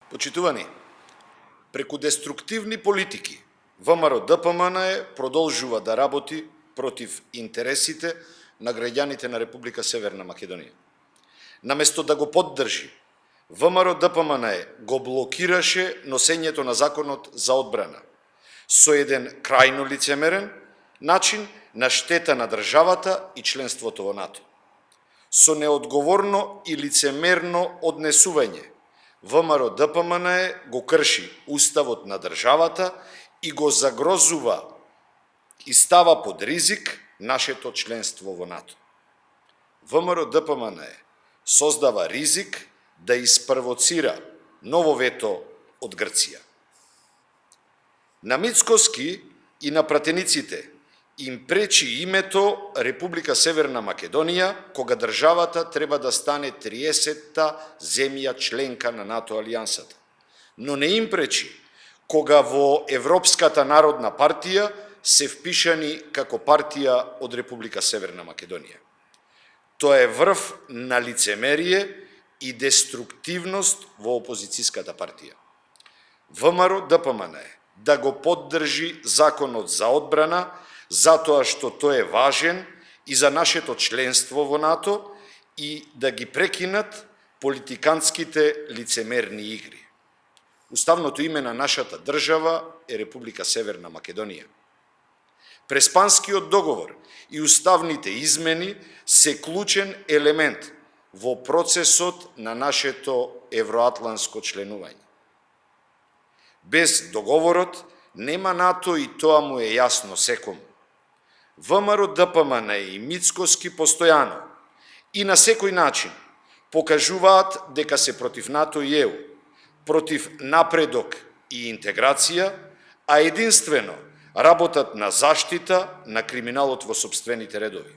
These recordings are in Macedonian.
Почитувани, преку деструктивни политики, ВМРО-ДПМН продолжува да работи против интересите на граѓаните на Република Северна Македонија. Наместо да го поддржи, ВМРО-ДПМН го блокираше носењето на законот за одбрана со еден крајно лицемерен начин на штета на државата и членството во НАТО. Со неодговорно и лицемерно однесување, ВМРО-ДПМН го крши уставот на државата и го загрозува и става под ризик нашето членство во НАТО. ВМРО-ДПМН создава ризик да испровоцира ново вето од Грција. На Мицкоски и на пратениците им пречи името Република Северна Македонија, кога државата треба да стане 30-та земја членка на НАТО алијансата. Но не им пречи кога во Европската народна партија се впишани како партија од Република Северна Македонија. Тоа е врв на лицемерие и деструктивност во опозицијската партија. ВМРО-ДПМН да го поддржи законот за одбрана, затоа што тој е важен и за нашето членство во НАТО и да ги прекинат политиканските лицемерни игри. Уставното име на нашата држава е Република Северна Македонија. Преспанскиот договор и уставните измени се клучен елемент во процесот на нашето евроатланско членување. Без договорот нема НАТО и тоа му е јасно секому. ВМРО-ДПМН и Мицкоски постојано и на секој начин покажуваат дека се против НАТО и ЕУ, против напредок и интеграција, а единствено работат на заштита на криминалот во сопствените редови.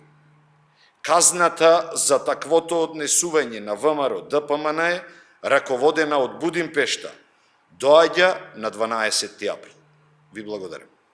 Казната за таквото однесување на ВМРО-ДПМН, раководена од Будимпешта, доаѓа на 12 април. Ви благодарам.